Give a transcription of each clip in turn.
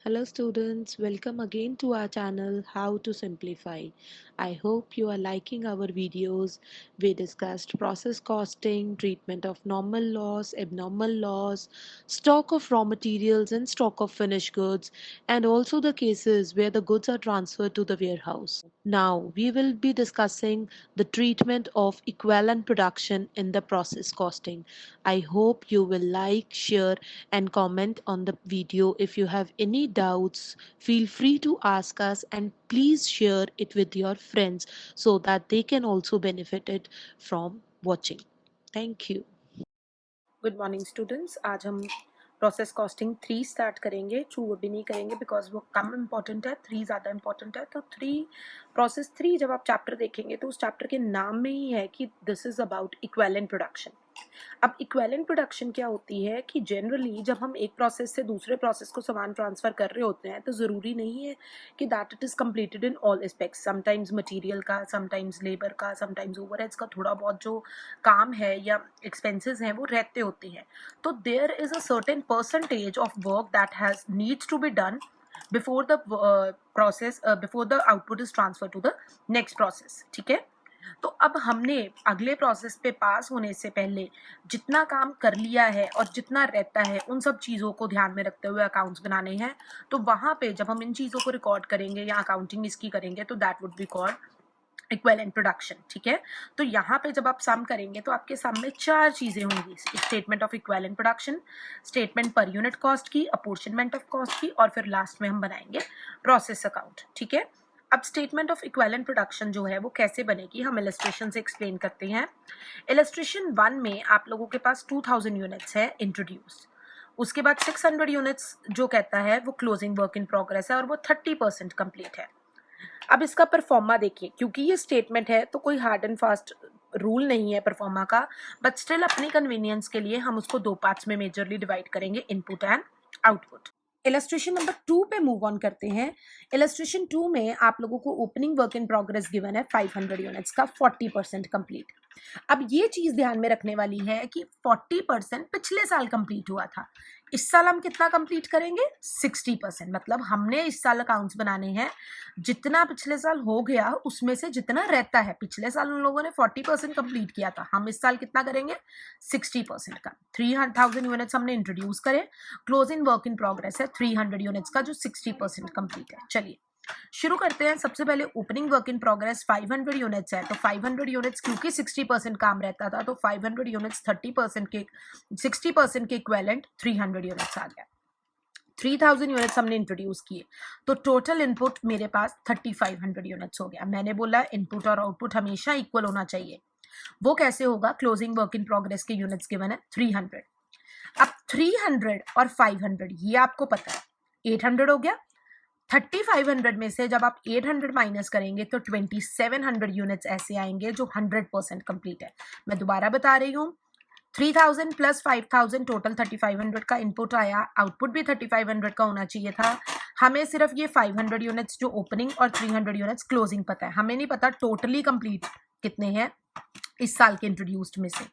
Hello students, welcome again to our channel How to Simplify. I hope you are liking our videos. We discussed process costing, treatment of normal loss, abnormal loss, stock of raw materials and stock of finished goods, and also the cases where the goods are transferred to the warehouse. Now we will be discussing the treatment of equivalent production in the process costing. I hope you will like, share and comment on the video. If you have any doubts, feel free to ask us and please share it with your friends so that they can also benefit it from watching. Thank you. Good morning students. आज हम process costing 3 start करेंगे। 2 अभी नहीं करेंगे because वो कम important है, 3 ज़्यादा important है। तो 3 प्रोसेस 3 जब आप चैप्टर देखेंगे तो उस चैप्टर के नाम में ही है कि this is about equivalent production. अब इक्विवेलेंट प्रोडक्शन क्या होती है कि जनरली जब हम एक प्रोसेस से दूसरे प्रोसेस को सामान ट्रांसफर कर रहे होते हैं तो ज़रूरी नहीं है कि that it is completed in all aspects. Sometimes material का, समटाइम्स लेबर का, समटाइम्स ओवरहेड्स का थोड़ा बहुत जो काम है या एक्सपेंसेस हैं वो रहते होते हैं। तो there is a certain percentage of work that has needs to be done before the process, before the output is transfer to the next process. ठीक है, तो अब हमने अगले प्रोसेस पे पास होने से पहले जितना काम कर लिया है और जितना रहता है उन सब चीज़ों को ध्यान में रखते हुए अकाउंट्स बनाने हैं। तो वहाँ पे जब हम इन चीज़ों को रिकॉर्ड करेंगे या अकाउंटिंग इसकी करेंगे तो that would be called equivalent production. ठीक है, तो यहाँ पे जब आप सम करेंगे तो आपके सम में 4 चीज़ें होंगी: statement of equivalent production, statement per unit cost की, अपॉर्शनमेंट ऑफ कॉस्ट की, और फिर लास्ट में हम बनाएंगे प्रोसेस अकाउंट। ठीक है, अब स्टेटमेंट ऑफ इक्विवेलेंट प्रोडक्शन जो है वो कैसे बनेगी हम इलस्ट्रेशन से एक्सप्लेन करते हैं। इलस्ट्रेशन 1 में आप लोगों के पास 2000 यूनिट्स है इंट्रोड्यूस्ड, उसके बाद 600 यूनिट्स जो कहता है वो क्लोजिंग वर्क इन प्रोग्रेस है और वो 30% कंप्लीट है। अब इसका परफॉर्मा देखिए, क्योंकि ये स्टेटमेंट है तो कोई हार्ड एंड फास्ट रूल नहीं है परफॉर्मा का, बट स्टिल अपनी कन्वीनियंस के लिए हम उसको 2 पार्ट्स में मेजरली डिवाइड करेंगे, input and output. Illustration number 2 पे मूव ऑन करते हैं। इलस्ट्रेशन 2 में आप लोगों को opening work in progress given है 500 यूनिट्स का 40% कंप्लीट। अब ये चीज ध्यान में रखने वाली है कि 40% पिछले साल कंप्लीट हुआ था, इस साल हम कितना कंप्लीट करेंगे? 60%। मतलब हमने इस साल अकाउंट्स बनाने हैं, जितना पिछले साल हो गया उसमें से जितना रहता है। पिछले साल उन लोगों ने 40% कंप्लीट किया था, हम इस साल कितना करेंगे? 60% का। 3000 यूनिट्स हमने इंट्रोड्यूस करे, क्लोजिंग वर्क इन प्रोग्रेस है 300 यूनिट्स का जो 60% कंप्लीट है। चलिए शुरू करते हैं। सबसे पहले opening work in progress 500 units है, तो 500 यूनिट्स क्योंकि 60% काम रहता था तो 500 यूनिट्स 30% के 60% के इक्विवेलेंट 300 यूनिट्स आ गया। 3000 यूनिट्स हमने इंट्रोड्यूस किए तो टोटल इनपुट मेरे पास 3500 यूनिट्स हो गया। मैंने बोला इनपुट और आउटपुट हमेशा इक्वल होना चाहिए। वो कैसे होगा? क्लोजिंग वर्क इन प्रोग्रेस के यूनिट्स गिवन है 300। अब 300 और 500 ये आपको पता है 800 हो गया। 3500 में से जब आप 800 माइनस करेंगे तो 2700 यूनिट्स ऐसे आएंगे जो 100% कंप्लीट है। मैं दोबारा बता रही हूँ, 3000 प्लस 5000 टोटल 3500 का इनपुट आया, आउटपुट भी 3500 का होना चाहिए था। हमें सिर्फ ये 500 यूनिट्स जो ओपनिंग और 300 यूनिट्स क्लोजिंग पता है, हमें नहीं पता टोटली कंप्लीट कितने हैं इस साल के इंट्रोड्यूस्ड में से।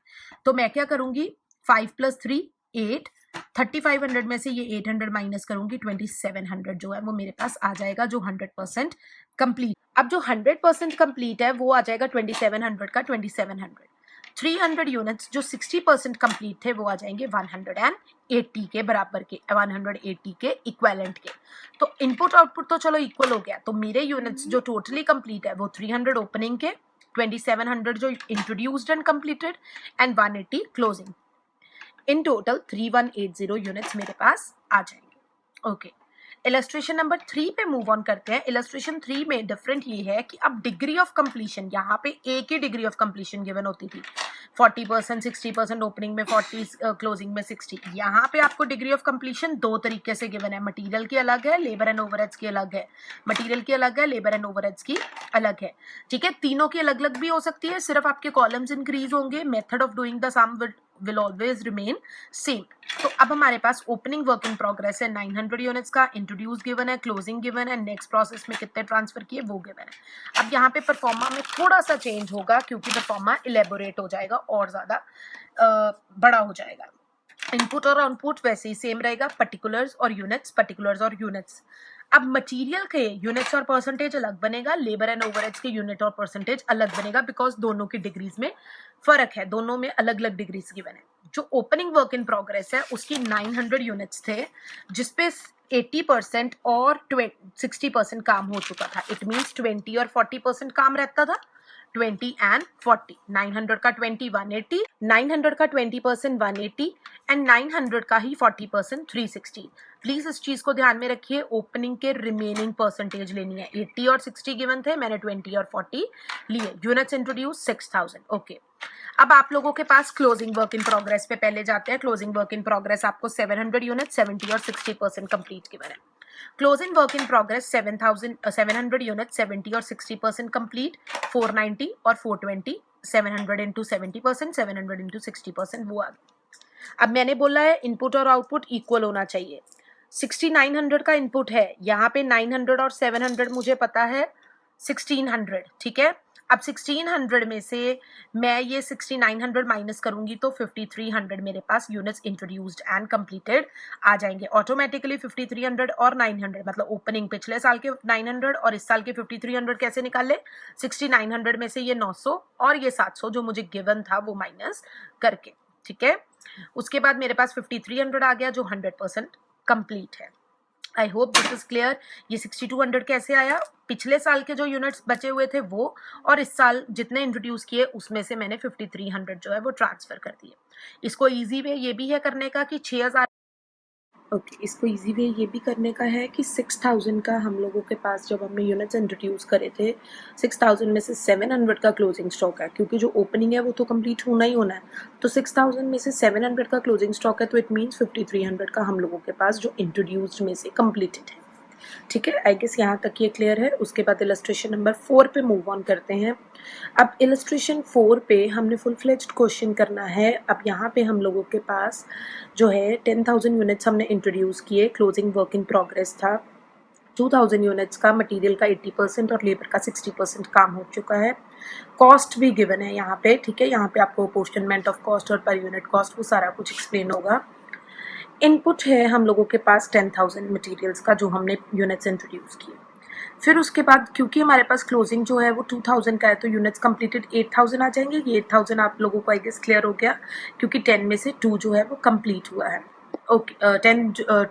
तो मैं क्या करूंगी, 5 प्लस 3 8, 3500 में से ये 800 माइनस करूंगी, 2700 जो है वो मेरे पास आ जाएगा जो 100% कंप्लीट। अब जो 100% कंप्लीट है वो आ जाएगा 2700 का 2700। 300 यूनिट्स जो 60% कंप्लीट थे वो आ जाएंगे 180 के बराबर के, 180 के इक्विवेलेंट के। तो इनपुट आउटपुट तो चलो इक्वल हो गया, तो मेरे यूनिट्स जो टोटली कंप्लीट है वो 300 ओपनिंग के, 2700 जो introduced and completed, and 180 closing. In total 3180 units मेरे पास आ जाएंगे। ओके, इलस्ट्रेशन नंबर 3 पे मूव ऑन करते हैं। इलस्ट्रेशन 3 में डिफरेंट ये है कि अब डिग्री ऑफ कंप्लीशन, यहाँ पे एक ही डिग्री ऑफ कंप्लीशन गिवन होती थी, 40%, 60% ओपनिंग में, 40 क्लोजिंग में 60। यहाँ पे आपको डिग्री ऑफ कंप्लीशन 2 तरीके से गिवन है, मटेरियल की अलग है, लेबर एंड ओवरहेड्स की अलग है। मटेरियल की अलग है, लेबर एंड ओवरहेड्स की अलग है। ठीक है, तीनों की अलग अलग भी हो सकती है, सिर्फ आपके कॉलम्स इंक्रीज होंगे, method of doing the sum will always remain same। तो अब हमारे पास ओपनिंग वर्क इन प्रोग्रेस है 900 यूनिट्स का, इंट्रोड्यूस गिवन है, क्लोजिंग गिवन है, नेक्स्ट प्रोसेस में कितने ट्रांसफर किए वो गिवन है। अब यहाँ पे परफॉर्मा में थोड़ा सा चेंज होगा क्योंकि परफॉर्मा इलेबोरेट हो जाएगा और ज्यादा बड़ा हो जाएगा। इनपुट और आउटपुट वैसे ही सेम रहेगा, पर्टिकुलर्स और यूनिट्स, पर्टिकुलर्स और यूनिट्स। अब मटेरियल के यूनिट्स और परसेंटेज अलग बनेगा, लेबर एंड ओवरहेड्स के यूनिट और परसेंटेज अलग बनेगा, बिकॉज दोनों की डिग्रीज में फर्क है, दोनों में अलग अलग डिग्रीज गिवन है। जो ओपनिंग वर्क इन प्रोग्रेस है उसकी 900 यूनिट्स थे, जिसपे 80% और 60% काम हो चुका था। इट मीन्स 20 और 40% काम रहता था, 20 एंड 40। 900 का 20 180, 900 का 20% 180 एंड 900 का ही 40% 360। प्लीज इस चीज को ध्यान में रखिए, ओपनिंग के रिमेनिंग परसेंटेज लेनी है। 80 और 60 गिवन थे, मैंने 20 और 40 लिए। Units introduce 6000। ओके, अब आप लोगों के पास क्लोजिंग वर्क इन प्रोग्रेस पे पहले जाते हैं। क्लोजिंग वर्क इन प्रोग्रेस आपको 700 यूनिट 70 और 60% कंप्लीट गिवन है। Closing work in progress 700 unit 70 और 60% कंप्लीट, 490 और 420, 700 इंटू 70%, 700 इंटू 60%, वो आ गया। अब मैंने बोला है इनपुट और आउटपुट इक्वल होना चाहिए। 6900 का इनपुट है, यहाँ पे 900 और 700 मुझे पता है 1600, ठीक है। अब 1600 में से मैं ये 6900 माइनस करूंगी तो 5300 मेरे पास यूनिट्स इंट्रोड्यूस्ड एंड कंप्लीटेड आ जाएंगे ऑटोमेटिकली। 5300 और 900 मतलब ओपनिंग पिछले साल के 900 और इस साल के 5300 कैसे निकाले? 6900 में से ये 900 और ये 700 जो मुझे गिवन था वो माइनस करके, ठीक है। उसके बाद मेरे पास 5300 आ गया जो 100% कंप्लीट है। I hope this is clear. ये 6200 कैसे आया? पिछले साल के जो यूनिट्स बचे हुए थे वो, और इस साल जितने इंट्रोड्यूस किए उसमें से मैंने 5300 जो है वो ट्रांसफर कर दिए। इसको इजी वे ये भी है करने का कि 6000। ओके, इसको इजी वे ये भी करने का है कि 6000 का हम लोगों के पास जब हमने यूनिट्स इंट्रोड्यूस करे थे, 6000 में से 700 का क्लोजिंग स्टॉक है, क्योंकि जो ओपनिंग है वो तो कंप्लीट होना ही होना है। तो 6000 में से 700 का क्लोजिंग स्टॉक है, तो इट मीन्स 5300 का हम लोगों के पास जो इंट्रोड्यूस्ड में से कंप्लीटेड है, ठीक है। आई गेस यहाँ तक ये क्लियर है। उसके बाद इलस्ट्रेशन नंबर 4 पे मूव ऑन करते हैं। अब इलस्ट्रेशन 4 पे हमने फुल फ्लेज्ड क्वेश्चन करना है। अब यहाँ पे हम लोगों के पास जो है 10,000 यूनिट्स हमने इंट्रोड्यूस किए, क्लोजिंग वर्क इन प्रोग्रेस था 2000 यूनिट्स का, मटेरियल का 80% और लेबर का 60% काम हो चुका है। कॉस्ट भी गिवन है यहाँ पे, ठीक है। यहाँ पे आपको अपोर्शनमेंट ऑफ कॉस्ट और पर यूनिट कॉस्ट वो सारा कुछ एक्सप्लेन होगा। इनपुट है हम लोगों के पास 10,000 मटेरियल्स का जो हमने यूनिट्स इंट्रोड्यूस किए। फिर उसके बाद क्योंकि हमारे पास क्लोजिंग जो है वो 2000 का है तो यूनिट्स कंप्लीटेड 8000 आ जाएंगे। ये 8000 आप लोगों को आई गेस क्लियर हो गया, क्योंकि 10 में से 2 जो है वो कंप्लीट हुआ है। ओके,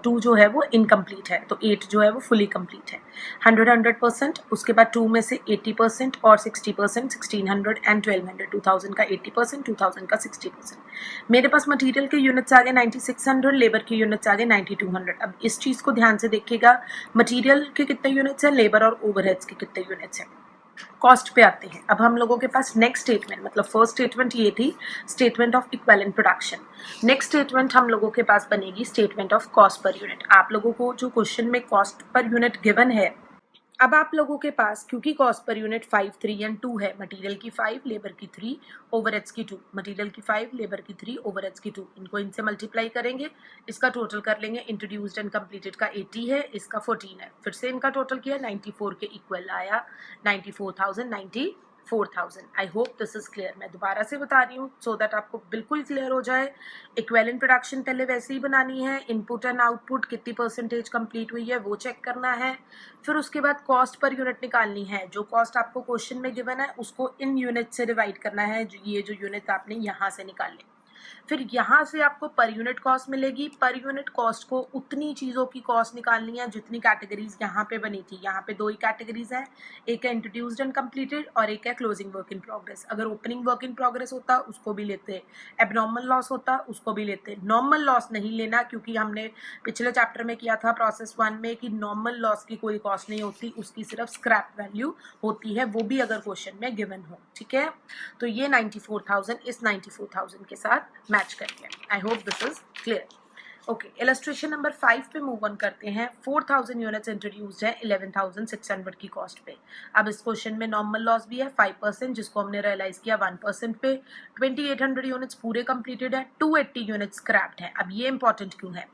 2 जो है वो इनकम्प्लीट है, तो 8 जो है वो फुली कंप्लीट है। 100% उसके बाद 2 में से 80% और 60%, 1600 एंड 1200, 2000 का 80%, 2000 का 60%। मेरे पास मटेरियल के यूनिट्स आ गए 9600, लेबर के यूनिट्स आ गए 9200। अब इस चीज़ को ध्यान से देखिएगा, मटेरियल के कितने यूनिट्स हैं, लेबर और ओवरहेड्स के कितने यूनिट्स हैं। कॉस्ट पे आते हैं। अब हम लोगों के पास नेक्स्ट स्टेटमेंट, मतलब फर्स्ट स्टेटमेंट ये थी statement of equivalent production. Next statement हम लोगों के पास बनेगी statement of cost per unit. आप लोगों को जो क्वेश्चन में कॉस्ट पर यूनिट गिवन है, अब आप लोगों के पास क्योंकि कॉस्ट पर यूनिट 5, 3 एंड 2 है, मटेरियल की 5, लेबर की 3, ओवरहेड्स की 2, मटेरियल की 5, लेबर की 3, ओवरहेड्स की 2, इनको इनसे मल्टीप्लाई करेंगे, इसका टोटल कर लेंगे। इंट्रोड्यूस्ड एंड कंप्लीटेड का 80 है, इसका 14 है, फिर से इनका टोटल किया 94 के इक्वल आया 94,000। I hope this is clear. मैं दोबारा से बता रही हूँ सो दैट आपको बिल्कुल क्लियर हो जाए। इक्विवेलेंट प्रोडक्शन पहले वैसे ही बनानी है, इनपुट एंड आउटपुट कितनी परसेंटेज कंप्लीट हुई है वो चेक करना है। फिर उसके बाद कॉस्ट पर यूनिट निकालनी है। जो कॉस्ट आपको क्वेश्चन में गिवन है उसको इन यूनिट से डिवाइड करना है, ये जो यूनिट आपने यहाँ से निकाले। फिर यहाँ से आपको पर यूनिट कॉस्ट मिलेगी। पर यूनिट कॉस्ट को उतनी चीज़ों की कॉस्ट निकालनी है जितनी कैटेगरीज यहाँ पे बनी थी। यहाँ पे 2 ही कैटेगरीज है, एक है इंट्रोड्यूस्ड एंड कंप्लीटेड और एक है क्लोजिंग वर्क इन प्रोग्रेस। अगर ओपनिंग वर्क इन प्रोग्रेस होता उसको भी लेते, एबनॉर्मल लॉस होता उसको भी लेते। नॉर्मल लॉस नहीं लेना, क्योंकि हमने पिछले चैप्टर में किया था प्रोसेस 1 में कि नॉर्मल लॉस की कोई कॉस्ट नहीं होती, उसकी सिर्फ स्क्रैप वैल्यू होती है, वो भी अगर क्वेश्चन में गिवन हो, ठीक है। तो ये 94,000 इस 94,000 के साथ मैच करके। I hope this is clear. Okay, illustration number 5 पे मूव ऑन करते हैं। 4000 यूनिट्स इंट्रोड्यूस्ड है 11,600 की कॉस्ट पे। अब इस क्वेश्चन में नॉर्मल लॉस भी है 5%, जिसको हमने रियलाइज किया 1% पे। 2800 यूनिट्स पूरे कंप्लीटेड है, 280 यूनिट्स स्क्रैप्ड है। अब ये इंपॉर्टेंट क्यों है?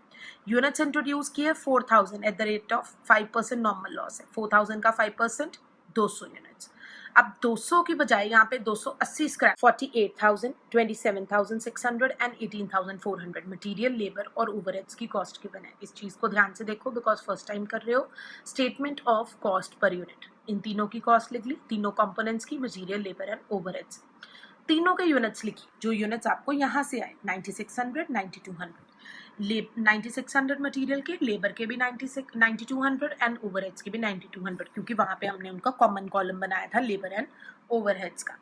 यूनिट्स इंट्रोड्यूस किए 4000 at the rate of 5% normal loss है, 4000 का 5% 200 यूनिट्स। अब 200 की बजाय यहाँ पे 280 स्क्रैप, 48,000, 27,600 एंड 18,400 मटेरियल, लेबर और ओवरहेड्स की कॉस्ट गिवन है। इस चीज को ध्यान से देखो बिकॉज फर्स्ट टाइम कर रहे हो। Statement of cost per unit, इन तीनों की कॉस्ट लिख ली, तीनों कंपोनेंट्स की, मटेरियल, लेबर एंड ओवरहेड्स। तीनों के यूनिट्स लिखी, जो यूनिट्स आपको यहाँ से आए 9600, 9200, 9600 मटेरियल के, लेबर के भी 9200 एंड ओवरहेड्स के भी 9200, क्योंकि वहां पे हमने उनका कॉमन कॉलम बनाया था लेबर एंड ओवरहेड्स का।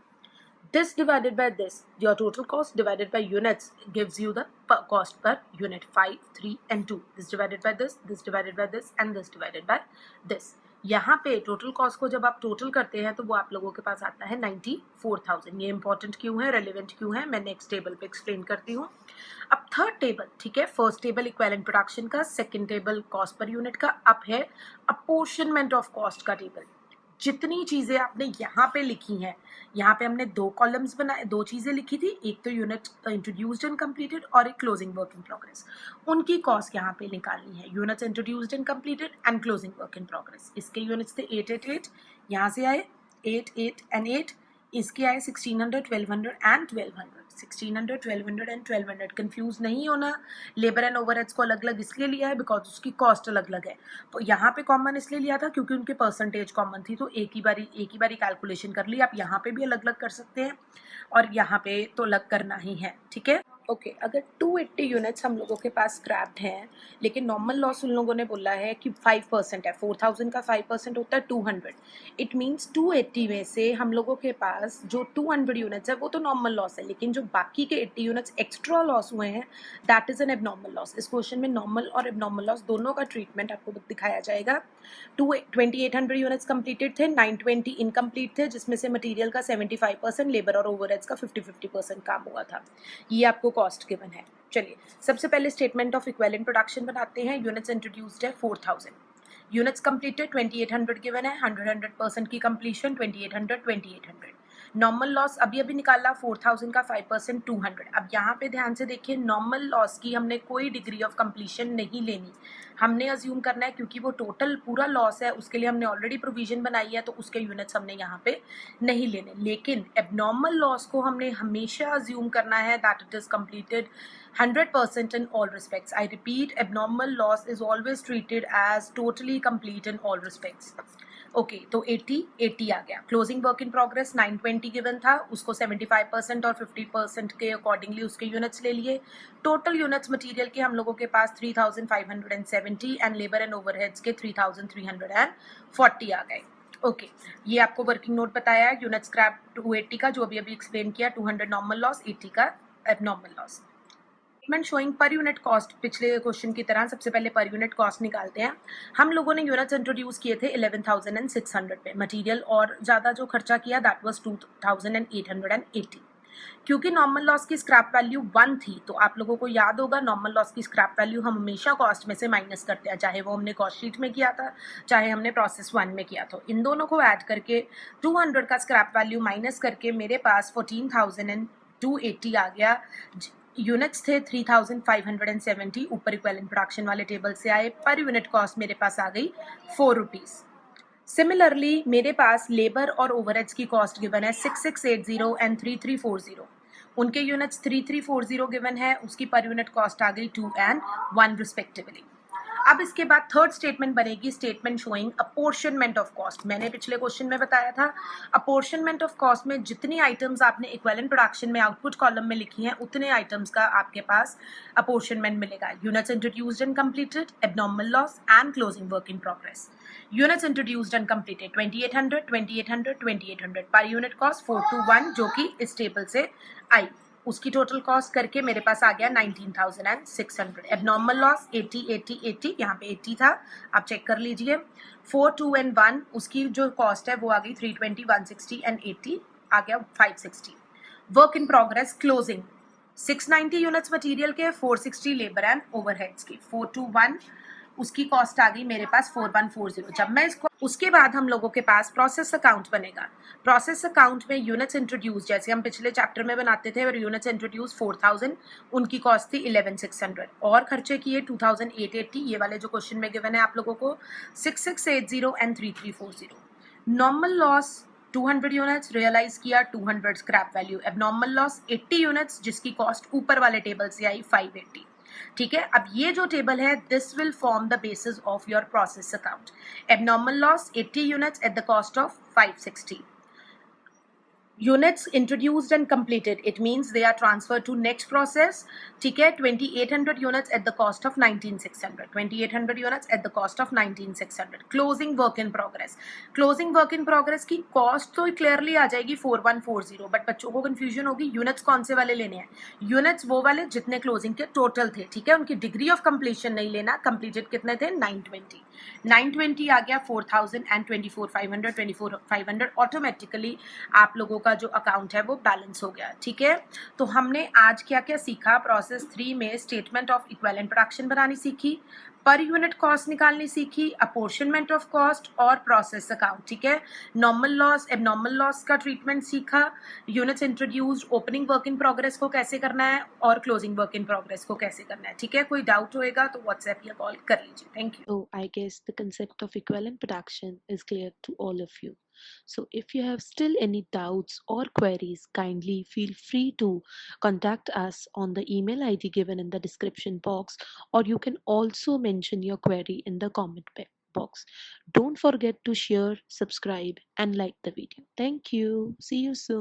This divided by this, your total cost divided by units gives you the cost per unit 5, 3 and 2. This divided by this divided by this and this divided by this. यहाँ पे total cost को जब आप total करते हैं तो वो आप लोगों के पास आता है 94,000। ये इंपॉर्टेंट क्यों है, रेलिवेंट क्यों है, मैं नेक्स्ट टेबल पे एक्सप्लेन करती हूँ। अब थर्ड टेबल, ठीक है, फर्स्ट टेबल इक्विवेलेंट प्रोडक्शन का, second table cost per unit का, अब है अपोर्शनमेंट ऑफ कॉस्ट का टेबल। जितनी चीजें आपने यहाँ पे लिखी हैं, यहाँ पे हमने दो कॉलम्स बनाए, दो चीजें लिखी थी, एक तो यूनिट इंट्रोड्यूस्ड एंड कंप्लीटेड और एक क्लोजिंग वर्क इन प्रोग्रेस, उनकी कॉस्ट यहाँ पे निकालनी है। Units introduced and completed and closing work in progress, इसके यूनिट्स थे 888, यहाँ से आए 8, 8 एंड 8, इसके आए 1600, 1200 एंड 1200, 1600, 1200 एंड 1200। कंफ्यूज नहीं होना, लेबर एंड ओवरहेड्स को अलग अलग इसलिए लिया है बिकॉज उसकी कॉस्ट अलग अलग है। तो यहाँ पे कॉमन इसलिए लिया था क्योंकि उनके परसेंटेज कॉमन थी, तो एक ही बारी कैलकुलेशन कर ली। आप यहाँ पे भी अलग अलग कर सकते हैं और यहाँ पे तो अलग करना ही है, ठीक है। ओके, अगर 280 यूनिट्स हम लोगों के पास स्क्रैप्ड हैं, लेकिन नॉर्मल लॉस उन लोगों ने बोला है कि 5% है, 4000 का 5% होता है 200। इट मीन्स 280 में से हम लोगों के पास जो 200 यूनिट्स है वो तो नॉर्मल लॉस है, लेकिन जो बाकी के 80 यूनिट्स एक्स्ट्रा लॉस हुए हैं that is an abnormal loss. इस क्वेश्चन में नॉर्मल और एबनॉर्मल लॉस दोनों का ट्रीटमेंट आपको दिखाया जाएगा। 2800 यूनिट्स कंप्लीटेड थे, 920 इनकम्प्लीट थे, जिसमें से मटीरियल का 75%, लेबर और ओवरहेड्स का 50-50% काम हुआ था। ये आपको कॉस्ट गिवन है। चलिए सबसे पहले स्टेटमेंट ऑफ इक्विवेलेंट प्रोडक्शन बनाते हैं। यूनिट्स इंट्रोड्यूस्ड है 4000, यूनिट्स कंप्लीटेड 2800 गिवन है, 100% की कंप्लीशन 2800। नॉर्मल लॉस अभी अभी निकाला 4000 का 5% 200। अब यहाँ पे ध्यान से देखिए, नॉर्मल लॉस की हमने कोई डिग्री ऑफ कंप्लीशन नहीं लेनी, हमने अज्यूम करना है क्योंकि वो टोटल पूरा लॉस है, उसके लिए हमने ऑलरेडी प्रोविजन बनाई है, तो उसके यूनिट्स हमने यहाँ पे नहीं लेने। लेकिन एबनॉर्मल लॉस को हमने हमेशा अज्यूम करना है that it is completed 100% in all respects. I repeat, abnormal loss is always treated as totally complete in all respects. Okay, तो 80 आ गया। Closing work in progress 920 given था, उसको 75% और 50% के अकॉर्डिंगली उसके यूनिट्स ले लिए। टोटल यूनिट्स मटेरियल के हम लोगों के पास 3570 एंड लेबर एंड ओवरहेड्स के 3340 आ गए। ओके, ये आपको वर्किंग नोट बताया है। यूनिट स्क्रैप 280 का जो अभी अभी एक्सप्लेन किया, 200 नॉर्मल लॉस, 80 का abnormal loss. Statement showing per unit cost, पिछले क्वेश्चन की तरह सबसे पहले पर यूनिट कॉस्ट निकालते हैं। हम लोगों ने यूनिट्स इंट्रोड्यूस किए थे 11,600 पे, मटेरियल और ज़्यादा जो खर्चा किया दैट वाज 2,880। क्योंकि नॉर्मल लॉस की स्क्रैप वैल्यू 1 थी, तो आप लोगों को याद होगा नॉर्मल लॉस की स्क्रैप वैल्यू हम हमेशा कॉस्ट में से माइनस करते हैं, चाहे वो हमने कॉस्ट शीट में किया था, चाहे हमने प्रोसेस 1 में किया था। इन दोनों को ऐड करके 200 का स्क्रैप वैल्यू माइनस करके मेरे पास 14,280 आ गया। यूनिट्स थे 3,570, ऊपर इक्विवेलेंट प्रोडक्शन वाले टेबल से आए। पर यूनिट कॉस्ट मेरे पास आ गई 4 रुपीज़। सिमिलरली मेरे पास लेबर और ओवरहेड्स की कॉस्ट गिवन है 6680 एंड 3340। उनके यूनिट्स 3340 गिवन है, उसकी पर यूनिट कॉस्ट आ गई 2 एंड 1 रिस्पेक्टिवली। अब इसके बाद थर्ड स्टेटमेंट बनेगी, statement showing apportionment of cost. मैंने पिछले क्वेश्चन में बताया था अपोर्शनमेंट ऑफ कॉस्ट में जितनी आइटम्स आपने इक्विवेलेंट प्रोडक्शन में आउटपुट कॉलम में लिखी हैं उतने आइटम्स का आपके पास अपोर्शनमेंट मिलेगा। Units introduced and completed, abnormal loss and closing work in progress. Units introduced and completed 2800 per unit cost 421 जो कि इस टेबल से आई, उसकी टोटल कॉस्ट करके मेरे पास आ गया 19,600। एबनॉर्मल लॉस 80 यहाँ पे 80 था, आप चेक कर लीजिए। 4, 2 एंड 1 उसकी जो कॉस्ट है वो आ गई 320, 160 एंड 80 आ गया 560। Work in progress closing 690 units material के, 460 लेबर एंड ओवरहेड्स की, 421 उसकी कॉस्ट आ गई मेरे पास 4140। जब मैं इसको, उसके बाद हम लोगों के पास प्रोसेस अकाउंट बनेगा। प्रोसेस अकाउंट में यूनिट्स इंट्रोड्यूस जैसे हम पिछले चैप्टर में बनाते थे, और यूनिट्स इंट्रोड्यूस 4000, उनकी कॉस्ट थी 11600 और खर्चे किए 2880। ये वाले जो क्वेश्चन में गिवन है आप लोगों को 6680 and 3340। Normal loss 200 units, realise किया 200 scrap value, abnormal loss 80 units जिसकी कॉस्ट ऊपर वाले टेबल से आई 580। ठीक है, अब ये जो टेबल है this will form the basis of your process account. Abnormal loss 80 units at the cost of 560। units introduced and completed, it means they are transferred to next process। ठीक है, 2800 units at the cost of 19600, 2800 units at the cost of 19600। closing work in progress, closing work in progress की cost तो clearly आ जाएगी 4140, but बच्चों को confusion होगी units कौन से वाले लेने हैं। यूनिट्स वो वाले जितने क्लोजिंग के टोटल थे, ठीक है, उनकी डिग्री ऑफ कंप्लीशन नहीं लेना, कंप्लीटेड कितने थे 920, 920 आ गया 4000 एंड 24500, 24500 ऑटोमेटिकली आप लोगों का जो अकाउंट है वो बैलेंस हो गया। ठीक है, तो हमने आज क्या क्या सीखा, प्रोसेस 3 में स्टेटमेंट ऑफ इक्विवेलेंट प्रोडक्शन बनानी सीखी, पर यूनिट कॉस्ट निकालनी सीखी, अपोर्शनमेंट ऑफ कॉस्ट और प्रोसेस अकाउंट। ठीक है, नॉर्मल लॉस एबनॉर्मल लॉस का ट्रीटमेंट सीखा, units introduced, opening work in progress को कैसे करना है और क्लोजिंग वर्क इन प्रोग्रेस को कैसे करना है। ठीक है, कोई डाउट होएगा तो व्हाट्सएप या कॉल कर लीजिए। Thank you. So I guess the concept of equivalent production is clear to all of you. So if you have still any doubts or queries, kindly feel free to contact us on the email ID given in the description box, or you can also mention your query in the box. Don't forget to share, subscribe, and like the video. Thank you. See you soon.